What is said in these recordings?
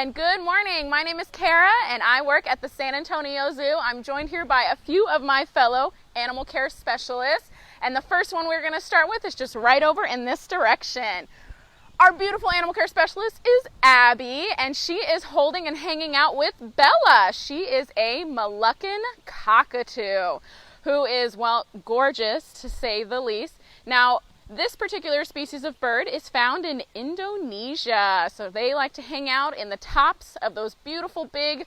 And good morning, my name is Kara and I work at the San Antonio Zoo. I'm joined here by a few of my fellow animal care specialists. And the first one we're going to start with is just right over in this direction. Our beautiful animal care specialist is Abby, and she is holding and hanging out with Bella. She is a Moluccan Cockatoo who is, well, gorgeous to say the least. Now, this particular species of bird is found in Indonesia, so they like to hang out in the tops of those beautiful big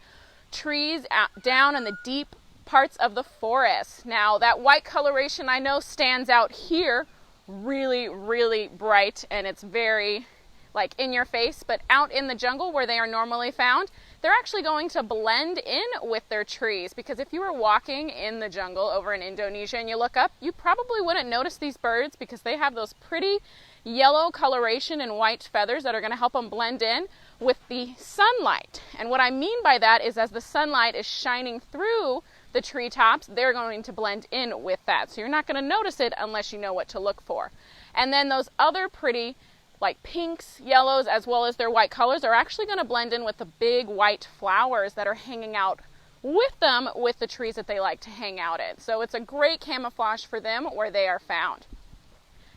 trees down in the deep parts of the forest. Now, that white coloration I know stands out here really, really bright, and it's very like in your face, but out in the jungle where they are normally found, they're actually going to blend in with their trees, because if you were walking in the jungle over in Indonesia and you look up, you probably wouldn't notice these birds because they have those pretty yellow coloration and white feathers that are going to help them blend in with the sunlight. And what I mean by that is as the sunlight is shining through the treetops, they're going to blend in with that. So you're not going to notice it unless you know what to look for. And then those other pretty like pinks, yellows, as well as their white colors are actually going to blend in with the big white flowers that are hanging out with them with the trees that they like to hang out in. So it's a great camouflage for them where they are found.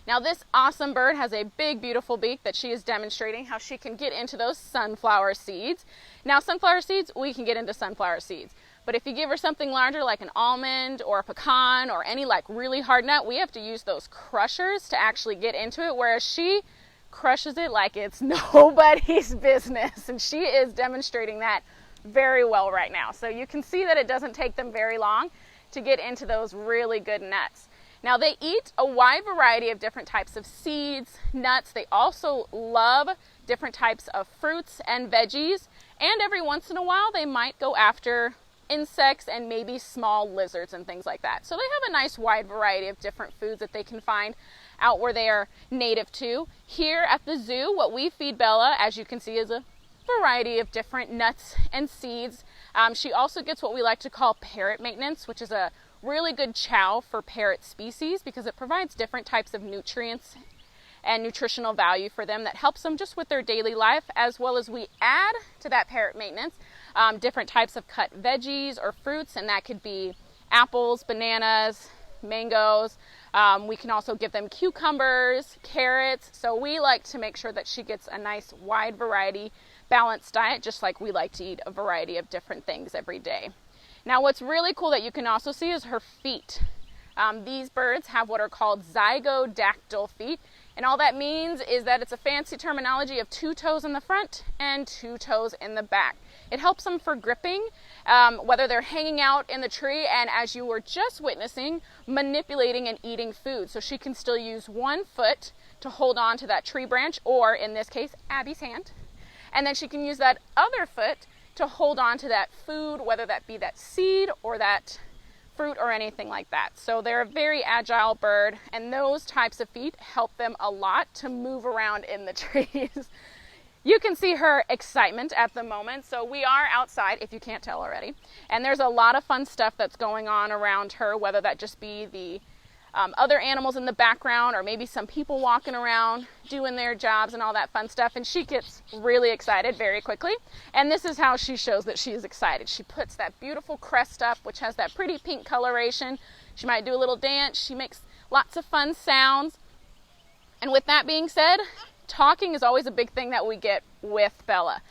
Now, this awesome bird has a big, beautiful beak that she is demonstrating how she can get into those sunflower seeds. Now, sunflower seeds, we can get into sunflower seeds. But if you give her something larger like an almond or a pecan or any like really hard nut, we have to use those crushers to actually get into it, whereas she crushes it like it's nobody's business. And she is demonstrating that very well right now. So you can see that it doesn't take them very long to get into those really good nuts. Now, they eat a wide variety of different types of seeds, nuts. They also love different types of fruits and veggies. And every once in a while, they might go after insects and maybe small lizards and things like that. So they have a nice wide variety of different foods that they can find out where they are native to. Here at the zoo, what we feed Bella, as you can see, is a variety of different nuts and seeds. She also gets what we like to call parrot maintenance, which is a really good chow for parrot species because it provides different types of nutrients and nutritional value for them that helps them just with their daily life, as well as we add to that parrot maintenance different types of cut veggies or fruits, and that could be apples, bananas, mangoes. We can also give them cucumbers, carrots. So we like to make sure that she gets a nice wide variety, balanced diet, just like we like to eat a variety of different things every day. Now, what's really cool that you can also see is her feet. These birds have what are called zygodactyl feet. And all that means is that it's a fancy terminology of 2 toes in the front and 2 toes in the back. It helps them for gripping, whether they're hanging out in the tree and, as you were just witnessing, manipulating and eating food. So she can still use one foot to hold on to that tree branch, or in this case, Abby's hand. And then she can use that other foot to hold on to that food, whether that be that seed or that fruit or anything like that. So they're a very agile bird, and those types of feet help them a lot to move around in the trees. You can see her excitement at the moment. So we are outside, if you can't tell already, and there's a lot of fun stuff that's going on around her, whether that just be the other animals in the background or maybe some people walking around doing their jobs and all that fun stuff. And she gets really excited very quickly. And this is how she shows that she is excited. She puts that beautiful crest up, which has that pretty pink coloration. She might do a little dance. She makes lots of fun sounds. And with that being said, talking is always a big thing that we get with Bella.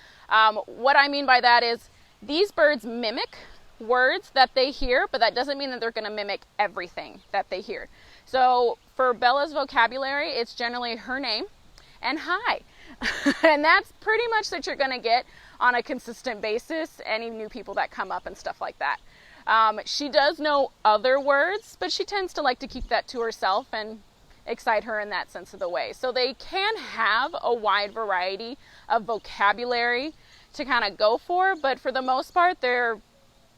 What I mean by that is these birds mimic words that they hear, but that doesn't mean that they're going to mimic everything that they hear. So for Bella's vocabulary, it's generally her name and hi. And that's pretty much that you're going to get on a consistent basis, any new people that come up and stuff like that. She does know other words, but she tends to like to keep that to herself and excite her in that sense of the way. So they can have a wide variety of vocabulary to kind of go for, but for the most part, they're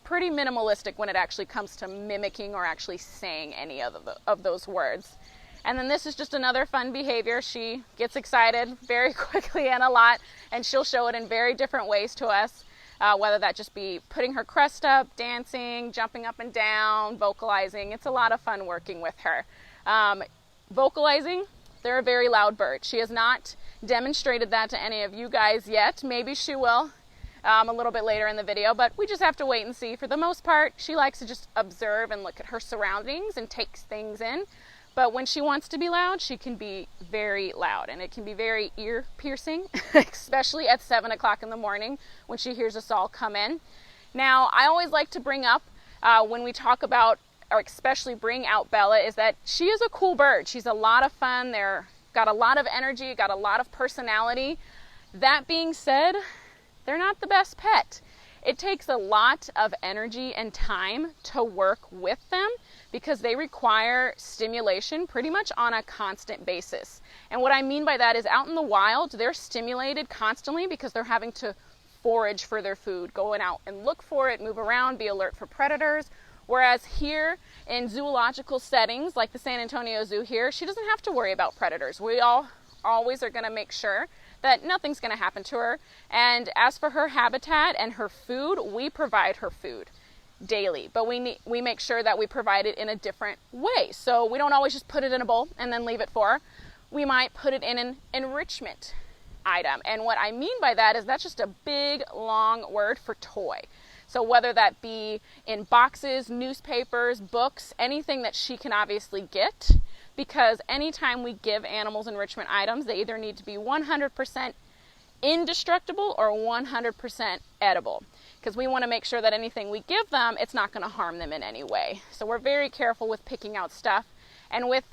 pretty minimalistic when it actually comes to mimicking or actually saying any of those words. And then this is just another fun behavior. She gets excited very quickly and a lot, and she'll show it in very different ways to us, whether that just be putting her crest up, dancing, jumping up and down, vocalizing. It's a lot of fun working with her. Vocalizing, they're a very loud bird. She has not demonstrated that to any of you guys yet. Maybe she will a little bit later in the video, but we just have to wait and see. For the most part, she likes to just observe and look at her surroundings and takes things in. But when she wants to be loud, she can be very loud, and it can be very ear-piercing, especially at 7 o'clock in the morning when she hears us all come in. Now, I always like to bring up when we talk about, or especially bring out Bella, is that she is a cool bird. She's a lot of fun. They're got a lot of energy, got a lot of personality. That being said, they're not the best pet. It takes a lot of energy and time to work with them because they require stimulation pretty much on a constant basis. And what I mean by that is out in the wild, they're stimulated constantly because they're having to forage for their food, going out and look for it, move around, be alert for predators. Whereas here in zoological settings, like the San Antonio Zoo here, she doesn't have to worry about predators. We always are going to make sure that nothing's going to happen to her. And as for her habitat and her food, we provide her food daily, but we make sure that we provide it in a different way. So we don't always just put it in a bowl and then leave it for her. We might put it in an enrichment item. And what I mean by that is that's just a big, long word for toy. So whether that be in boxes, newspapers, books, anything that she can obviously get, because anytime we give animals enrichment items, they either need to be 100% indestructible or 100% edible, because we want to make sure that anything we give them, it's not going to harm them in any way. So we're very careful with picking out stuff. And with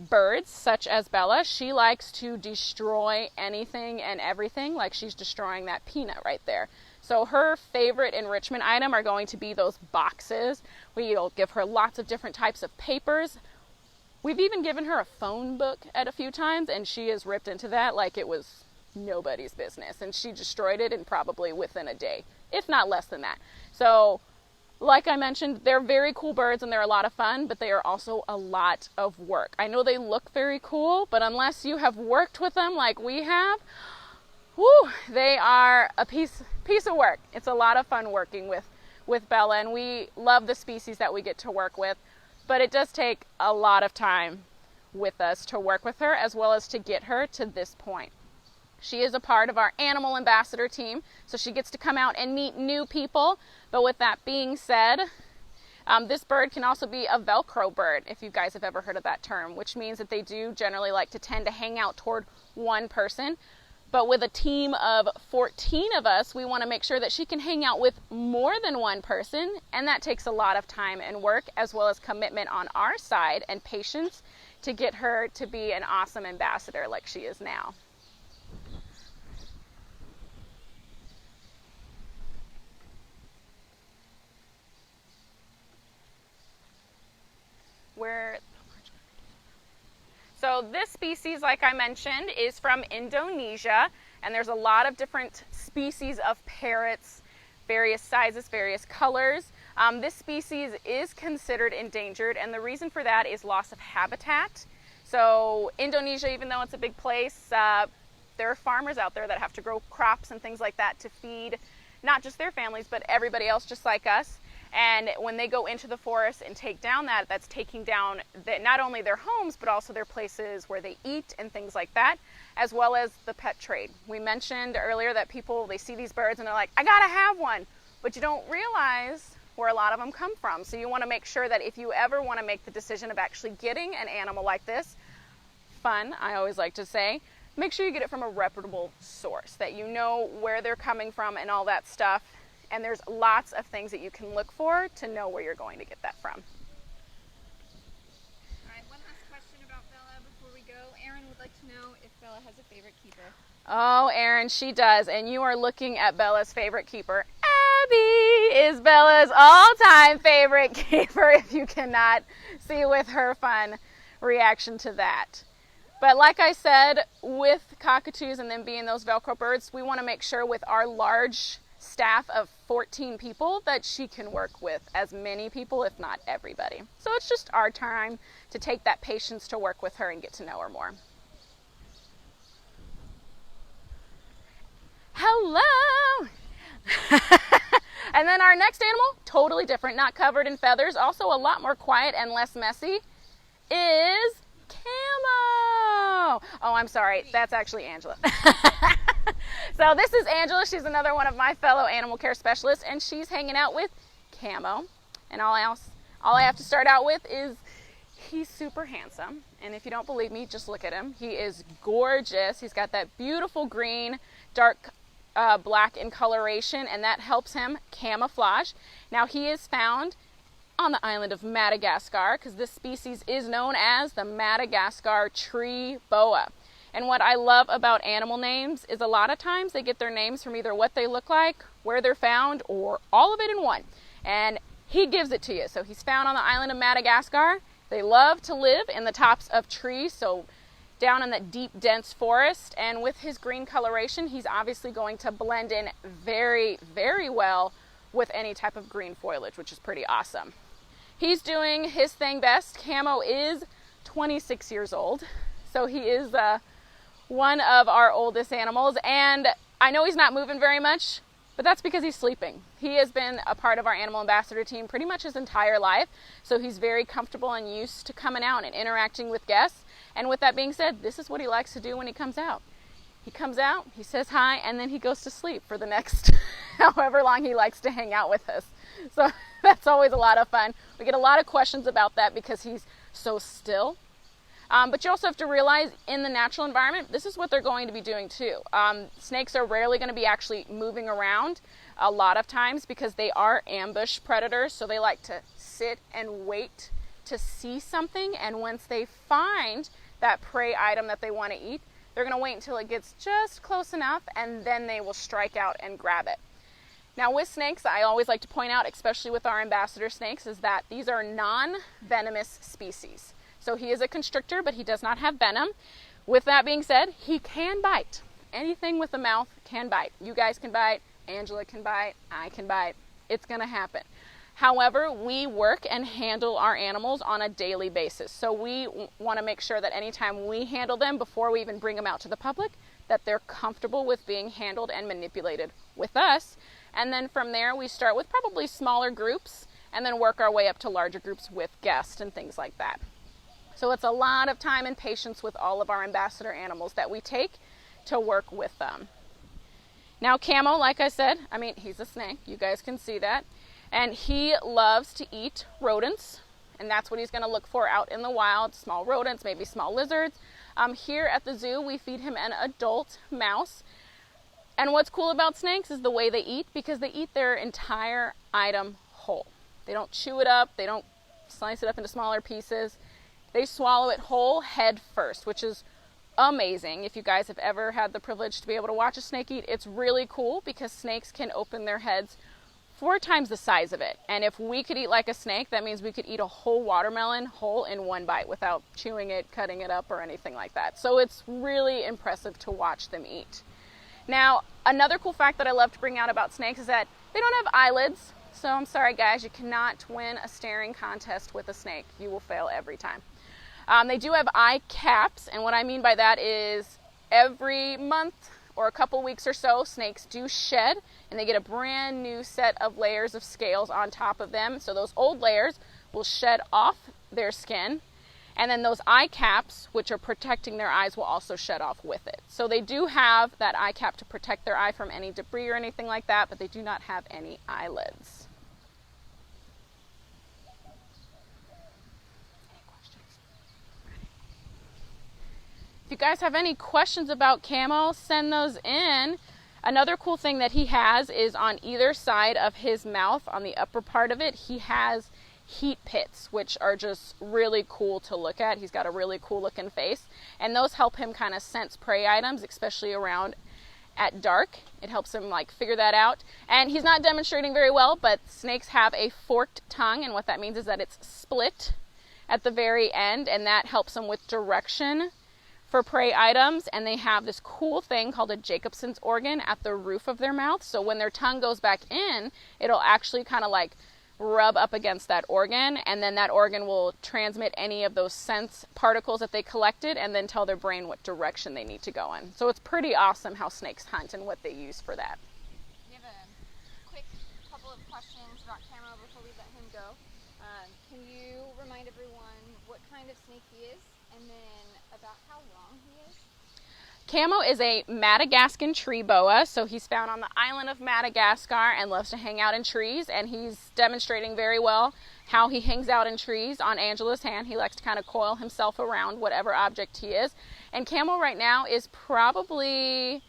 birds, such as Bella, she likes to destroy anything and everything, like she's destroying that peanut right there. So her favorite enrichment item are going to be those boxes. We'll give her lots of different types of papers. We've even given her a phone book at a few times, and she has ripped into that like it was nobody's business. And she destroyed it in probably within a day, if not less than that. So, like I mentioned, they're very cool birds and they're a lot of fun, but they are also a lot of work. I know they look very cool, but unless you have worked with them like we have, whew, they are a piece of work. It's a lot of fun working with Bella, and we love the species that we get to work with, but it does take a lot of time with us to work with her as well as to get her to this point. She is a part of our animal ambassador team, so she gets to come out and meet new people. But with that being said, this bird can also be a Velcro bird, if you guys have ever heard of that term, which means that they do generally like to tend to hang out toward one person. But with a team of 14 of us, we want to make sure that she can hang out with more than one person, and that takes a lot of time and work as well as commitment on our side and patience to get her to be an awesome ambassador like she is now. So this species, like I mentioned, is from Indonesia, and there's a lot of different species of parrots, various sizes, various colors. This species is considered endangered, and the reason for that is loss of habitat. So Indonesia, even though it's a big place, there are farmers out there that have to grow crops and things like that to feed not just their families, but everybody else just like us. And when they go into the forest and take down that's taking down not only their homes, but also their places where they eat and things like that, as well as the pet trade. We mentioned earlier that people, they see these birds and they're like, I gotta have one, but you don't realize where a lot of them come from. So you want to make sure that if you ever want to make the decision of actually getting an animal like this, fun, I always like to say, make sure you get it from a reputable source, that you know where they're coming from and all that stuff. And there's lots of things that you can look for to know where you're going to get that from. All right, one last question about Bella before we go. Erin would like to know if Bella has a favorite keeper. Oh, Erin, she does. And you are looking at Bella's favorite keeper. Abby is Bella's all-time favorite keeper, if you cannot see with her fun reaction to that. But like I said, with cockatoos and them being those Velcro birds, we want to make sure with our large staff of 14 people that she can work with as many people, if not everybody. So it's just our time to take that patience to work with her and get to know her more. Hello! And then our next animal, totally different, not covered in feathers, also a lot more quiet and less messy, is Camo. Oh, I'm sorry, that's actually Angela. So this is Angela. She's another one of my fellow animal care specialists, and she's hanging out with Camo. And all I have to start out with is he's super handsome. And if you don't believe me, just look at him. He is gorgeous. He's got that beautiful green, dark black in coloration, and that helps him camouflage. Now he is found on the island of Madagascar because this species is known as the Madagascar Tree Boa. And what I love about animal names is a lot of times they get their names from either what they look like, where they're found, or all of it in one. And he gives it to you. So he's found on the island of Madagascar. They love to live in the tops of trees, so down in that deep, dense forest. And with his green coloration, he's obviously going to blend in very, very well with any type of green foliage, which is pretty awesome. He's doing his thing best. Camo is 26 years old, so he is one of our oldest animals, and I know he's not moving very much, but that's because he's sleeping. He has been a part of our animal ambassador team pretty much his entire life, so he's very comfortable and used to coming out and interacting with guests. And with that being said, this is what he likes to do when he comes out. He comes out, he says hi, and then he goes to sleep for the next however long he likes to hang out with us. So that's always a lot of fun. We get a lot of questions about that because he's so still. But you also have to realize in the natural environment, this is what they're going to be doing too. Snakes are rarely going to be actually moving around a lot of times because they are ambush predators. So they like to sit and wait to see something. And once they find that prey item that they want to eat, they're going to wait until it gets just close enough and then they will strike out and grab it. Now with snakes, I always like to point out, especially with our ambassador snakes, is that these are non-venomous species. So he is a constrictor, but he does not have venom. With that being said, he can bite. Anything with a mouth can bite. You guys can bite, Angela can bite, I can bite. It's going to happen. However, we work and handle our animals on a daily basis. So we want to make sure that anytime we handle them, before we even bring them out to the public, that they're comfortable with being handled and manipulated with us. And then from there, we start with probably smaller groups and then work our way up to larger groups with guests and things like that. So it's a lot of time and patience with all of our ambassador animals that we take to work with them. Now Camo, like I said, he's a snake. You guys can see that. And he loves to eat rodents. And that's what he's going to look for out in the wild. Small rodents, maybe small lizards. Here at the zoo, we feed him an adult mouse. And what's cool about snakes is the way they eat, because they eat their entire item whole. They don't chew it up. They don't slice it up into smaller pieces. They swallow it whole head first, which is amazing. If you guys have ever had the privilege to be able to watch a snake eat, it's really cool because snakes can open their heads 4 times the size of it. And if we could eat like a snake, that means we could eat a whole watermelon whole in one bite without chewing it, cutting it up, or anything like that. So it's really impressive to watch them eat. Now, another cool fact that I love to bring out about snakes is that they don't have eyelids. So I'm sorry guys, you cannot win a staring contest with a snake. You will fail every time. They do have eye caps, and what I mean by that is every month or a couple weeks or so, snakes do shed, and they get a brand new set of layers of scales on top of them. So those old layers will shed off their skin, and then those eye caps, which are protecting their eyes, will also shed off with it. So they do have that eye cap to protect their eye from any debris or anything like that, but they do not have any eyelids. If you guys have any questions about Camo, send those in. Another cool thing that he has is on either side of his mouth, on the upper part of it, he has heat pits, which are just really cool to look at. He's got a really cool looking face, and those help him kind of sense prey items, especially around at dark. It helps him figure that out. And he's not demonstrating very well, but snakes have a forked tongue, and what that means is that it's split at the very end, and that helps them with direction for prey items. And they have this cool thing called a Jacobson's organ at the roof of their mouth. So when their tongue goes back in, it'll actually kind of rub up against that organ, and then that organ will transmit any of those sense particles that they collected and then tell their brain what direction they need to go in. So it's pretty awesome how snakes hunt and what they use for that. We have a quick couple of questions about Camo before we let him go. Can you remind everyone what kind of snake he is, and then about how long he is? Camo is a Madagascar Tree Boa, so he's found on the island of Madagascar and loves to hang out in trees, and he's demonstrating very well how he hangs out in trees on Angela's hand. He likes to kind of coil himself around whatever object he is. And Camo right now is probably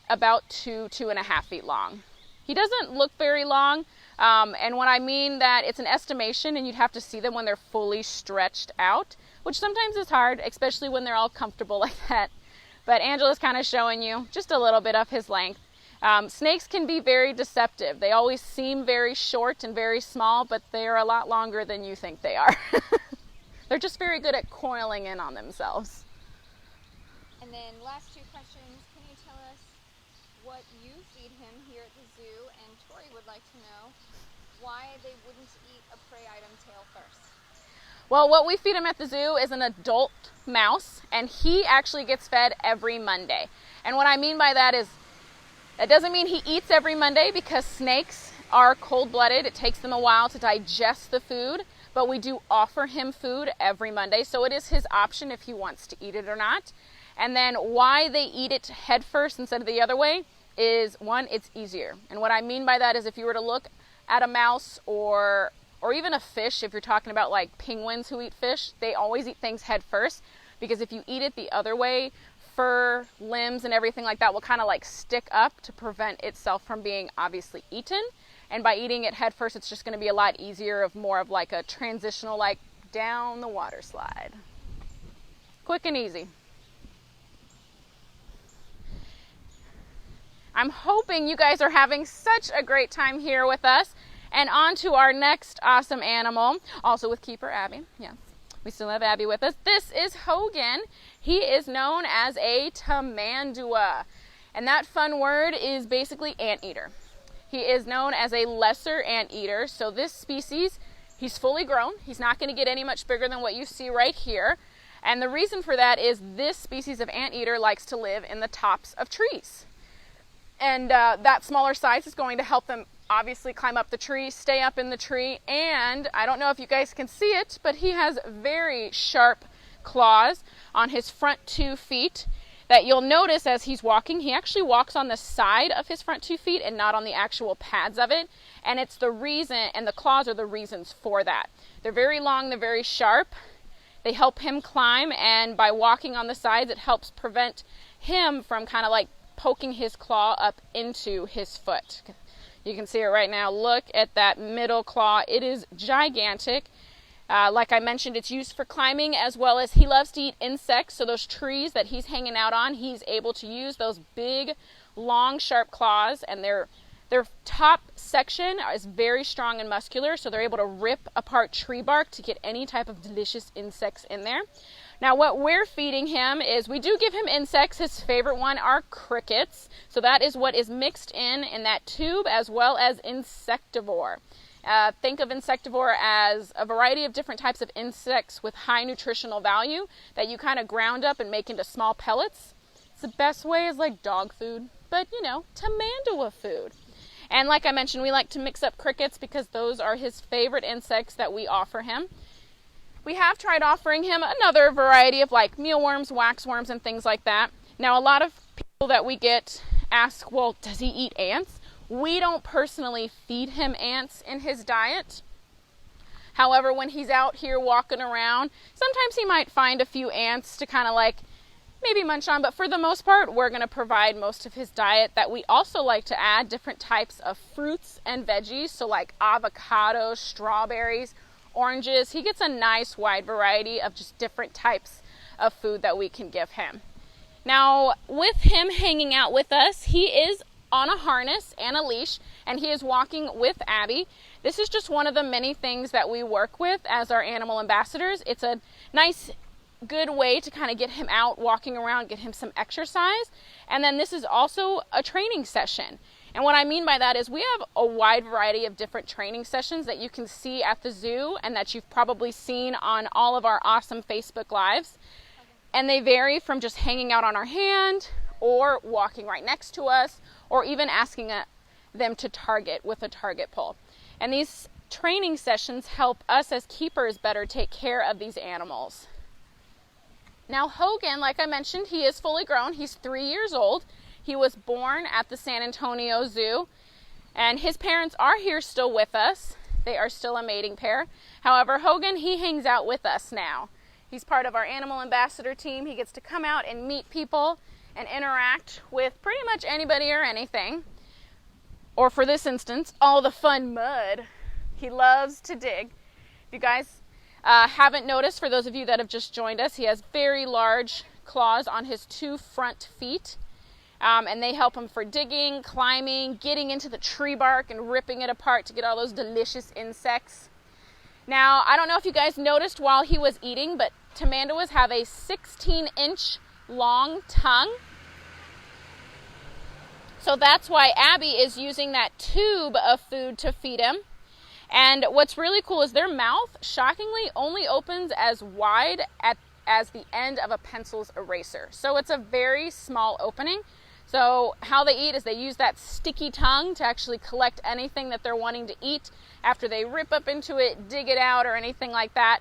about 2.5 feet long. He doesn't look very long, and when I mean that, it's an estimation, and you'd have to see them when they're fully stretched out, which sometimes is hard, especially when they're all comfortable like that. But Angela's kind of showing you just a little bit of his length. Snakes can be very deceptive. They always seem very short and very small, but they're a lot longer than you think they are. They're just very good at coiling in on themselves. And then last two questions. Can you tell us what you feed him here at the zoo? And Tori would like to know why they wouldn't eat a prey item tail first. Well, what we feed him at the zoo is an adult mouse, and he actually gets fed every Monday. And what I mean by that is, that doesn't mean he eats every Monday, because snakes are cold-blooded. It takes them a while to digest the food, but we do offer him food every Monday, so it is his option if he wants to eat it or not. And then why they eat it head first instead of the other way is, one, it's easier. And what I mean by that is, if you were to look at a mouse or even a fish, if you're talking about like penguins who eat fish, they always eat things head first, because if you eat it the other way, fur, limbs, and everything like that will kind of like stick up to prevent itself from being obviously eaten. And by eating it head first, it's just going to be a lot easier, of more of like a transitional, like down the water slide. Quick and easy. I'm hoping you guys are having such a great time here with us. And on to our next awesome animal, also with keeper Abby. Yes, we still have Abby with us. This is Hogan. He is known as a tamandua. And that fun word is basically anteater. He is known as a lesser anteater. So this species, he's fully grown. He's not going to get any much bigger than what you see right here. And the reason for that is this species of anteater likes to live in the tops of trees. And that smaller size is going to help them obviously climb up the tree, stay up in the tree, and I don't know if you guys can see it, but he has very sharp claws on his front 2 feet that you'll notice as he's walking. He actually walks on the side of his front 2 feet and not on the actual pads of it, and it's the reason, and the claws are the reasons for that. They're very long, they're very sharp, they help him climb, and by walking on the sides, it helps prevent him from kind of like poking his claw up into his foot. You can see it right now. Look at that middle claw. It is gigantic. Like I mentioned, it's used for climbing, as well as he loves to eat insects. So those trees that he's hanging out on, he's able to use those big, long, sharp claws. And their top section is very strong and muscular. So they're able to rip apart tree bark to get any type of delicious insects in there. Now what we're feeding him is, we do give him insects. His favorite one are crickets. So that is what is mixed in that tube, as well as insectivore. Think of insectivore as a variety of different types of insects with high nutritional value that you kind of ground up and make into small pellets. It's the best way is like dog food, but you know, tamandua food. And like I mentioned, we like to mix up crickets because those are his favorite insects that we offer him. We have tried offering him another variety of like mealworms, waxworms, and things like that. Now, a lot of people that we get ask, well, does he eat ants? We don't personally feed him ants in his diet. However, when he's out here walking around, sometimes he might find a few ants to kind of like maybe munch on, but for the most part, we're going to provide most of his diet. That we also like to add different types of fruits and veggies, so like avocados, strawberries, oranges. He gets a nice wide variety of just different types of food that we can give him. Now, with him hanging out with us, he is on a harness and a leash, and he is walking with Abby. This is just one of the many things that we work with as our animal ambassadors. It's a nice, good way to kind of get him out walking around, get him some exercise. And then this is also a training session. And what I mean by that is, we have a wide variety of different training sessions that you can see at the zoo, and that you've probably seen on all of our awesome Facebook Lives. And they vary from just hanging out on our hand, or walking right next to us, or even asking them to target with a target pole. And these training sessions help us as keepers better take care of these animals. Now Hogan, like I mentioned, he is fully grown. He's 3 years old. He was born at the San Antonio Zoo, and his parents are here still with us. They are still a mating pair. However, Hogan, he hangs out with us now. He's part of our animal ambassador team. He gets to come out and meet people and interact with pretty much anybody or anything. Or for this instance, all the fun mud. He loves to dig. If you guys haven't noticed, for those of you that have just joined us, he has very large claws on his 2 front feet. And they help him for digging, climbing, getting into the tree bark and ripping it apart to get all those delicious insects. Now, I don't know if you guys noticed while he was eating, but tamanduas have a 16-inch long tongue. So that's why Abby is using that tube of food to feed him. And what's really cool is their mouth, shockingly, only opens as wide as the end of a pencil's eraser. So it's a very small opening. So how they eat is they use that sticky tongue to actually collect anything that they're wanting to eat after they rip up into it, dig it out, or anything like that,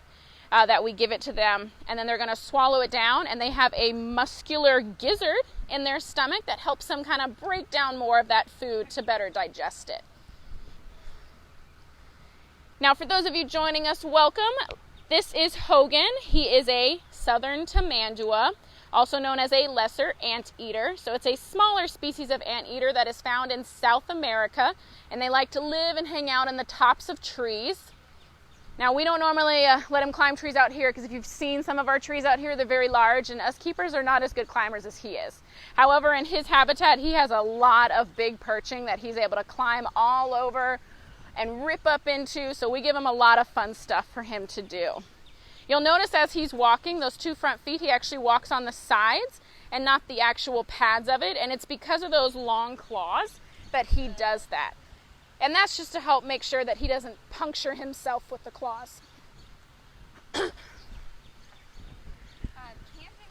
that we give it to them. And then they're going to swallow it down, and they have a muscular gizzard in their stomach that helps them kind of break down more of that food to better digest it. Now, for those of you joining us, welcome. This is Hogan. He is a southern tamandua, also known as a lesser anteater. So it's a smaller species of anteater that is found in South America, and they like to live and hang out in the tops of trees. Now, we don't normally let them climb trees out here, because if you've seen some of our trees out here, they're very large, and us keepers are not as good climbers as he is. However, in his habitat, he has a lot of big perching that he's able to climb all over and rip up into, so we give him a lot of fun stuff for him to do. You'll notice as he's walking, those 2 front feet, he actually walks on the sides and not the actual pads of it, and it's because of those long claws that he does that. And that's just to help make sure that he doesn't puncture himself with the claws. Camping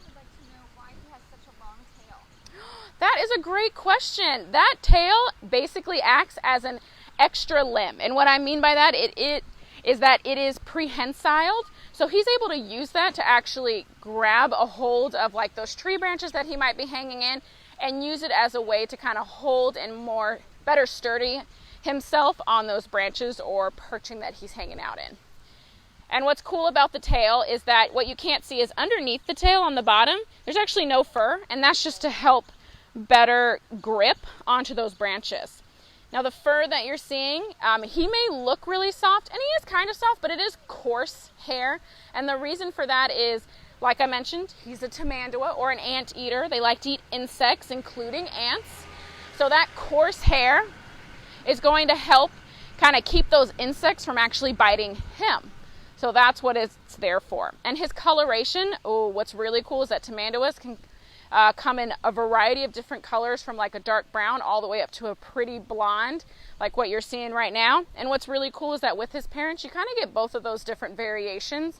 would like to know why he has such a long tail. That is a great question. That tail basically acts as an extra limb. And what I mean by that, it is prehensile. So he's able to use that to actually grab a hold of like those tree branches that he might be hanging in and use it as a way to kind of hold and better sturdy himself on those branches or perching that he's hanging out in. And what's cool about the tail is that what you can't see is underneath the tail on the bottom, there's actually no fur, and that's just to help better grip onto those branches. Now the fur that you're seeing, he may look really soft, and he is kind of soft, but it is coarse hair. And the reason for that is, like I mentioned, he's a tamandua or an anteater. They like to eat insects, including ants. So that coarse hair is going to help kind of keep those insects from actually biting him. So that's what it's there for. And his coloration, what's really cool is that tamanduas can come in a variety of different colors, from like a dark brown all the way up to a pretty blonde, like what you're seeing right now. And what's really cool is that with his parents, you kind of get both of those different variations.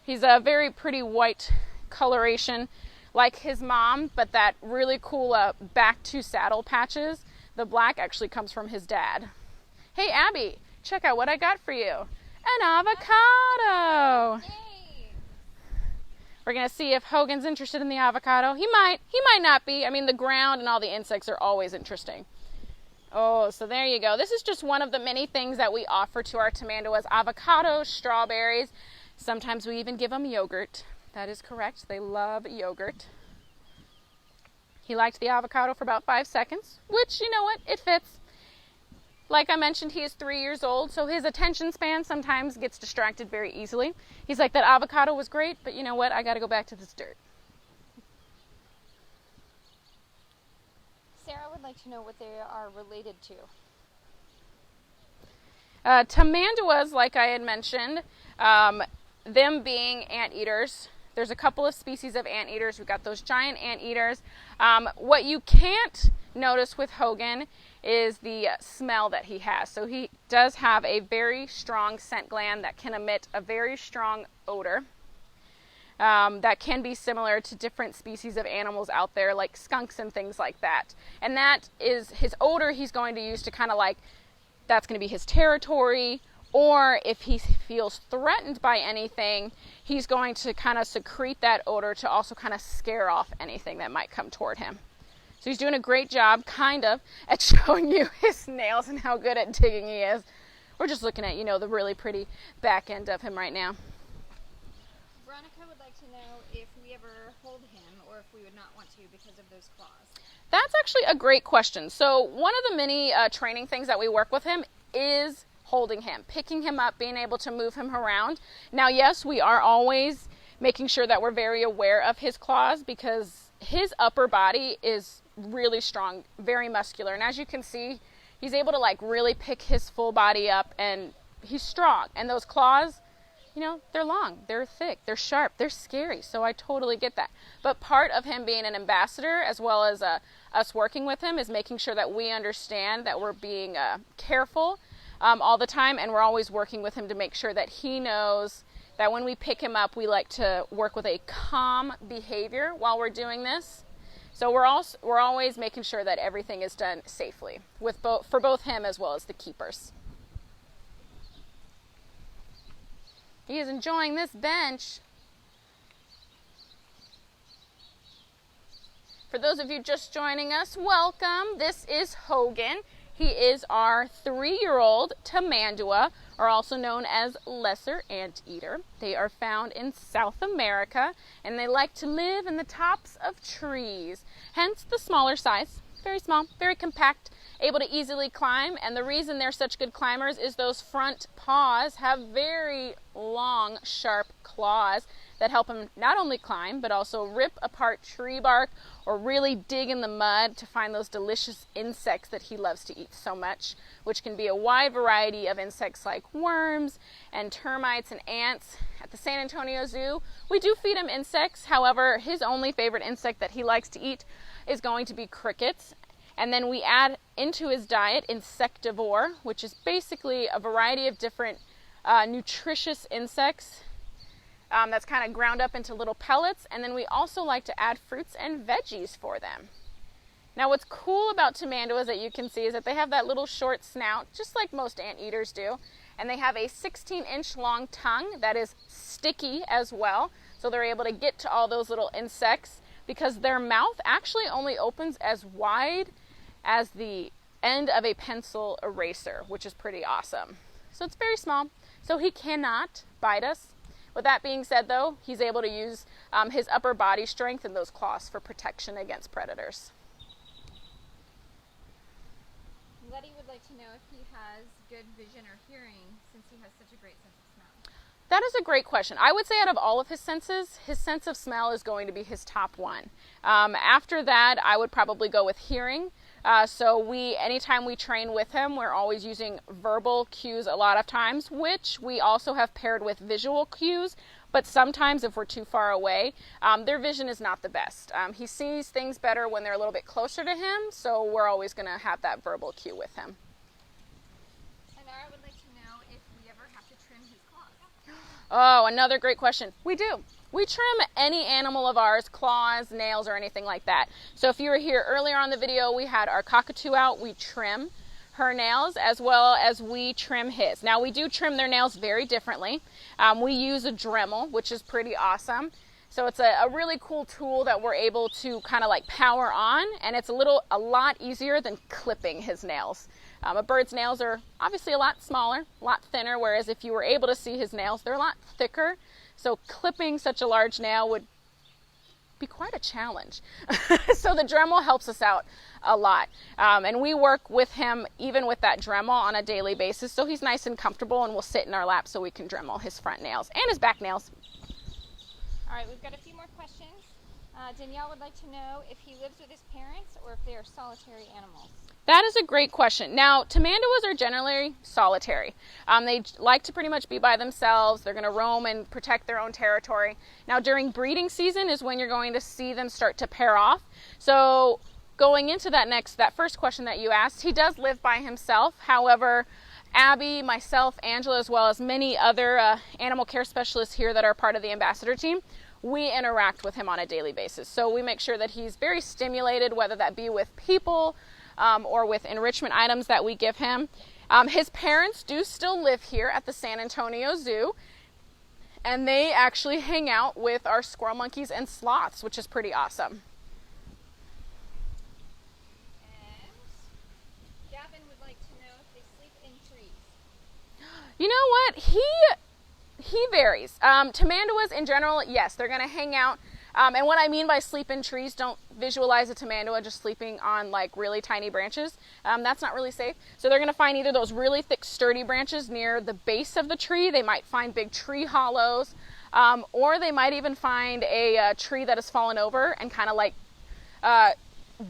He's a very pretty white coloration like his mom, but that really cool back 2 saddle patches, the black actually comes from his dad. Hey Abby, check out what I got for you. An avocado. Yay! We're going to see if Hogan's interested in the avocado. He might not be. I mean, the ground and all the insects are always interesting. Oh, so there you go. This is just one of the many things that we offer to our tamanduas: avocados, strawberries. Sometimes we even give them yogurt. That is correct. They love yogurt. He liked the avocado for about 5 seconds, which, you know what, it fits. Like I mentioned, he is 3 years old, so his attention span sometimes gets distracted very easily. He's like, that avocado was great, but you know what? I got to go back to this dirt. Sarah would like to know what they are related to. Tamanduas, like I had mentioned, them being anteaters. There's a couple of species of anteaters. We've got those giant anteaters. What you can't notice with Hogan is the smell that he has. So he does have a very strong scent gland that can emit a very strong odor that can be similar to different species of animals out there, like skunks and things like that. And that is his odor he's going to use to kind of like, that's going to be his territory, or if he feels threatened by anything, he's going to kind of secrete that odor to also kind of scare off anything that might come toward him. So he's doing a great job, kind of, at showing you his nails and how good at digging he is. We're just looking at, the really pretty back end of him right now. Veronica would like to know if we ever hold him or if we would not want to because of those claws. That's actually a great question. So one of the many training things that we work with him is holding him, picking him up, being able to move him around. Now, yes, we are always making sure that we're very aware of his claws because his upper body is really strong, very muscular. And as you can see, he's able to really pick his full body up, and he's strong. And those claws, they're long, they're thick, they're sharp, they're scary. So I totally get that. But part of him being an ambassador, as well as us working with him, is making sure that we understand that we're being careful all the time, and we're always working with him to make sure that he knows that when we pick him up, we like to work with a calm behavior while we're doing this. So we're always making sure that everything is done safely for both him as well as the keepers. He is enjoying this bench. For those of you just joining us, welcome. This is Hogan. He is our 3-year-old Tamandua, or also known as lesser anteater. They are found in South America, and they like to live in the tops of trees, hence the smaller size. Very small, very compact, able to easily climb. And the reason they're such good climbers is those front paws have very long, sharp claws that help him not only climb, but also rip apart tree bark or really dig in the mud to find those delicious insects that he loves to eat so much, which can be a wide variety of insects like worms and termites and ants. At the San Antonio Zoo, we do feed him insects. However, his only favorite insect that he likes to eat is going to be crickets. And then we add into his diet insectivore, which is basically a variety of different nutritious insects that's kind of ground up into little pellets. And then we also like to add fruits and veggies for them. Now what's cool about tamanduas that you can see is that they have that little short snout, just like most anteaters do. And they have a 16-inch long tongue that is sticky as well. So they're able to get to all those little insects because their mouth actually only opens as wide as the end of a pencil eraser, which is pretty awesome. So it's very small, so he cannot bite us. With that being said, though, he's able to use his upper body strength and those claws for protection against predators. Letty would like to know if he has good vision or hearing since he has such a great sense of smell. That is a great question. I would say out of all of his senses, his sense of smell is going to be his top one. After that, I would probably go with hearing. Anytime we train with him, we're always using verbal cues a lot of times, which we also have paired with visual cues. But sometimes if we're too far away, their vision is not the best. He sees things better when they're a little bit closer to him, so we're always going to have that verbal cue with him. And I would like to know if we ever have to trim his claws. Oh, another great question. We do. We trim any animal of ours, claws, nails, or anything like that. So if you were here earlier on the video, we had our cockatoo out. We trim her nails as well as we trim his. Now we do trim their nails very differently. We use a Dremel, which is pretty awesome. So it's a really cool tool that we're able to kind of like power on, and it's a lot easier than clipping his nails. A bird's nails are obviously a lot smaller, a lot thinner, whereas if you were able to see his nails, they're a lot thicker. So clipping such a large nail would be quite a challenge. So the Dremel helps us out a lot. And we work with him even with that Dremel on a daily basis. So he's nice and comfortable and will sit in our lap so we can Dremel his front nails and his back nails. All right, we've got a few more questions. Danielle would like to know if he lives with his parents or if they are solitary animals. That is a great question. Now, tamanduas are generally solitary. They like to pretty much be by themselves. They're going to roam and protect their own territory. Now, during breeding season is when you're going to see them start to pair off. So going into that first question that you asked, he does live by himself. However, Abby, myself, Angela, as well as many other animal care specialists here that are part of the ambassador team, we interact with him on a daily basis. So we make sure that he's very stimulated, whether that be with people, or with enrichment items that we give him. His parents do still live here at the San Antonio Zoo, and they actually hang out with our squirrel monkeys and sloths, which is pretty awesome. And Gavin would like to know if they sleep in trees. You know what? He varies. Tamanduas in general, yes, they're going to hang out. And what I mean by sleep in trees, don't visualize a tamandua just sleeping on like really tiny branches. That's not really safe. So they're going to find either those really thick, sturdy branches near the base of the tree. They might find big tree hollows, or they might even find a tree that has fallen over and kind of like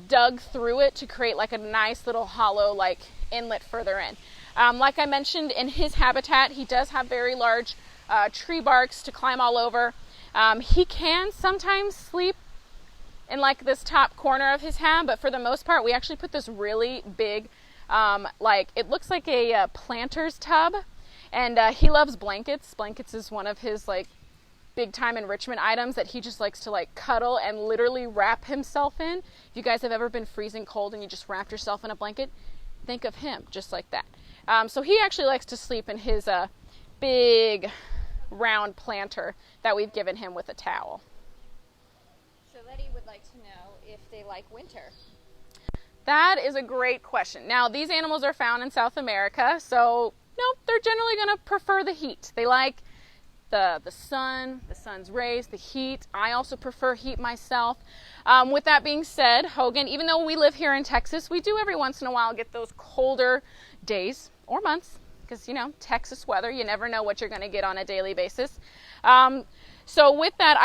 dug through it to create like a nice little hollow like inlet further in. Like I mentioned, in his habitat, he does have very large tree barks to climb all over. He can sometimes sleep in like this top corner of his hab, but for the most part, we actually put this really big, like it looks like a planter's tub, and he loves blankets. Blankets is one of his like big time enrichment items that he just likes to like cuddle and literally wrap himself in. If you guys have ever been freezing cold and you just wrapped yourself in a blanket, think of him just like that. So he actually likes to sleep in his big round planter that we've given him with a towel. So Letty would like to know if they like winter. That is a great question. Now, these animals are found in South America, so no, they're generally going to prefer the heat. They like the sun's rays, the heat. I also prefer heat myself. With that being said, Hogan, even though we live here in Texas, we do every once in a while get those colder days or months, because, you know, Texas weather, you never know what you're going to get on a daily basis. So with that,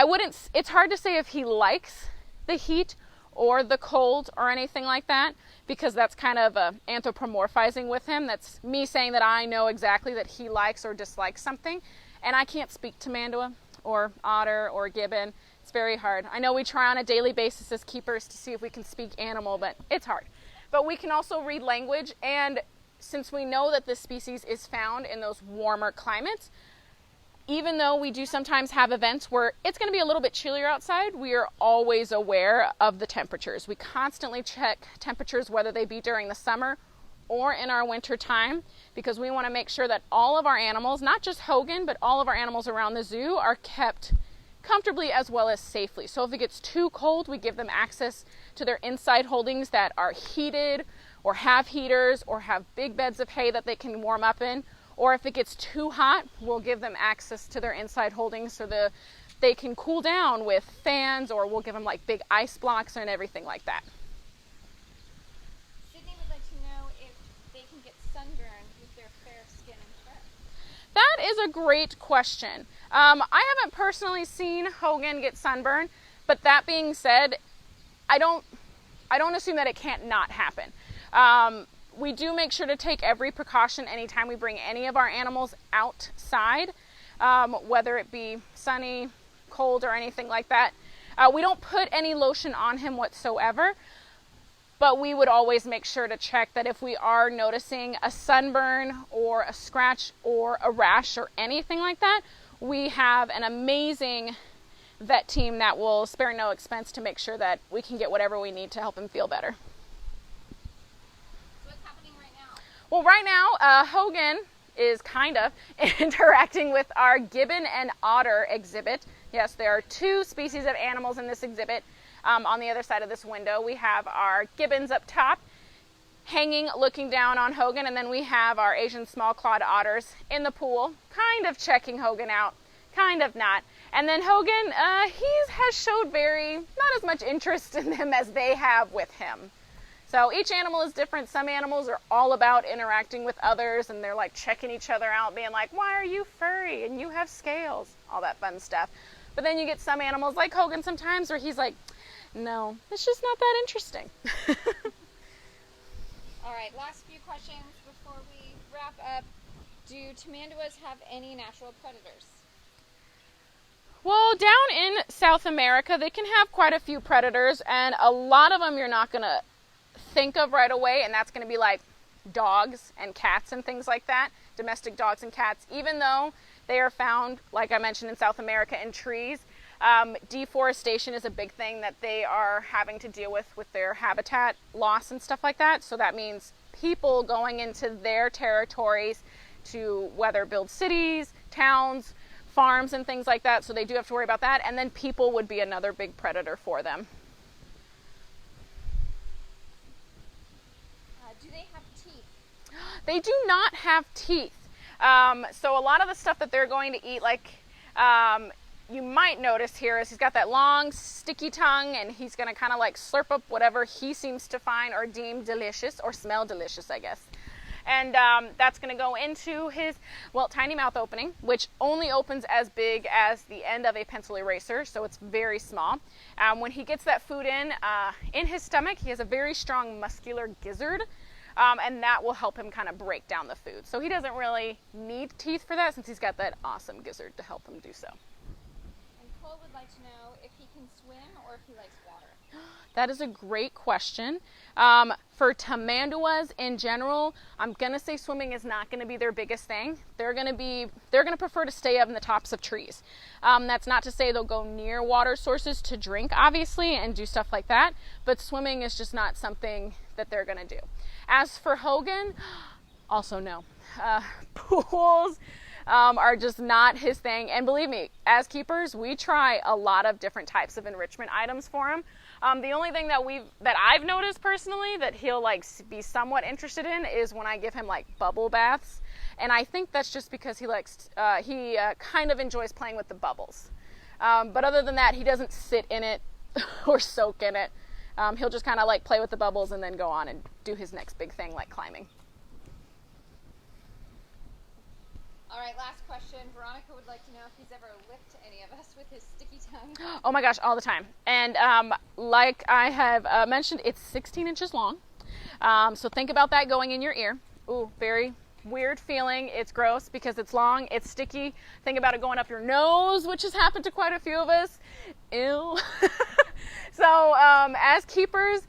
it's hard to say if he likes the heat or the cold or anything like that, because that's kind of anthropomorphizing with him. That's me saying that I know exactly that he likes or dislikes something, and I can't speak to Mandua or Otter or Gibbon. It's very hard. I know we try on a daily basis as keepers to see if we can speak animal, but it's hard. But we can also read language, and since we know that this species is found in those warmer climates, even though we do sometimes have events where it's going to be a little bit chillier outside, we are always aware of the temperatures. We constantly check temperatures, whether they be during the summer or in our winter time, because we want to make sure that all of our animals, not just Hogan, but all of our animals around the zoo are kept comfortably as well as safely. So if it gets too cold, we give them access to their inside holdings that are heated or have heaters or have big beds of hay that they can warm up in. Or if it gets too hot, we'll give them access to their inside holdings so they can cool down with fans, or we'll give them like big ice blocks and everything like that. Sydney would like to know if they can get sunburned with their fair skin and fur. That is a great question. I haven't personally seen Hogan get sunburned, but that being said, I don't assume that it can't not happen. We do make sure to take every precaution anytime we bring any of our animals outside, whether it be sunny, cold, or anything like that. We don't put any lotion on him whatsoever, but we would always make sure to check that if we are noticing a sunburn or a scratch or a rash or anything like that, we have an amazing vet team that will spare no expense to make sure that we can get whatever we need to help him feel better. Well, right now, Hogan is kind of interacting with our Gibbon and Otter exhibit. Yes, there are two species of animals in this exhibit. On the other side of this window, we have our Gibbons up top, hanging, looking down on Hogan, and then we have our Asian small-clawed otters in the pool, kind of checking Hogan out, kind of not. And then Hogan, has showed not as much interest in them as they have with him. So each animal is different. Some animals are all about interacting with others, and they're like checking each other out, being like, why are you furry and you have scales? All that fun stuff. But then you get some animals like Hogan sometimes where he's like, no, it's just not that interesting. All right, last few questions before we wrap up. Do tamanduas have any natural predators? Well, down in South America, they can have quite a few predators, and a lot of them you're not going to think of right away, and that's going to be like dogs and cats and things like that, domestic dogs and cats, even though they are found, like I mentioned, in South America in trees. Deforestation is a big thing that they are having to deal with their habitat loss and stuff like that. So that means people going into their territories to whether build cities, towns, farms and things like that. So they do have to worry about that. And then people would be another big predator for them. Do they have teeth? They do not have teeth. So a lot of the stuff that they're going to eat, like you might notice here, is he's got that long sticky tongue, and he's going to kind of like slurp up whatever he seems to find or deem delicious or smell delicious, I guess. And that's going to go into his, well, tiny mouth opening, which only opens as big as the end of a pencil eraser, so it's very small. When he gets that food in his stomach, he has a very strong muscular gizzard, and that will help him kind of break down the food. So he doesn't really need teeth for that, since he's got that awesome gizzard to help him do so. And Cole would like to know if he can swim or if he likes water. That is a great question. For tamanduas in general, I'm gonna say swimming is not gonna be their biggest thing. They're gonna prefer to stay up in the tops of trees. That's not to say they'll go near water sources to drink, obviously, and do stuff like that, but swimming is just not something that they're gonna do. As for Hogan, also no. Pools are just not his thing. And believe me, as keepers, we try a lot of different types of enrichment items for him. The only thing that I've noticed personally that he'll like be somewhat interested in is when I give him like bubble baths, and I think that's just because he kind of enjoys playing with the bubbles. But other than that, he doesn't sit in it or soak in it. He'll just kind of like play with the bubbles and then go on and do his next big thing, like climbing. All right, last question. Veronica would like to know if he's ever licked any of us with his sticky tongue. Oh my gosh, all the time. And like I have mentioned, it's 16 inches long. So think about that going in your ear. Ooh, very weird feeling. It's gross because it's long, it's sticky. Think about it going up your nose, which has happened to quite a few of us. Ew. So as keepers,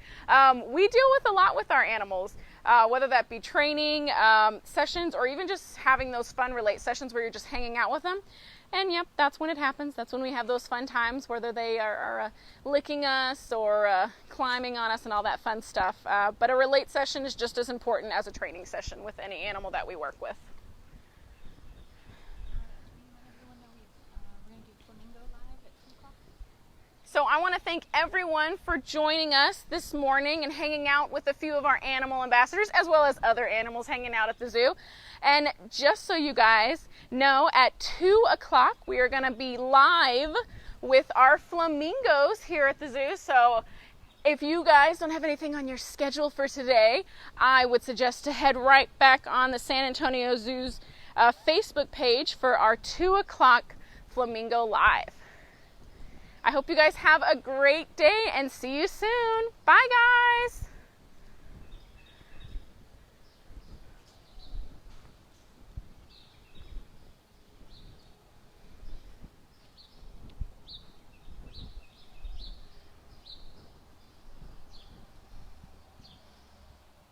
we deal with a lot with our animals. Whether that be training sessions or even just having those fun relate sessions where you're just hanging out with them. And yep, that's when it happens. That's when we have those fun times, whether they are licking us or climbing on us and all that fun stuff. But a relate session is just as important as a training session with any animal that we work with. So I want to thank everyone for joining us this morning and hanging out with a few of our animal ambassadors, as well as other animals hanging out at the zoo. And just so you guys know, at 2 o'clock, we are going to be live with our flamingos here at the zoo. So if you guys don't have anything on your schedule for today, I would suggest to head right back on the San Antonio Zoo's Facebook page for our 2 o'clock Flamingo Live. I hope you guys have a great day and see you soon. Bye, guys.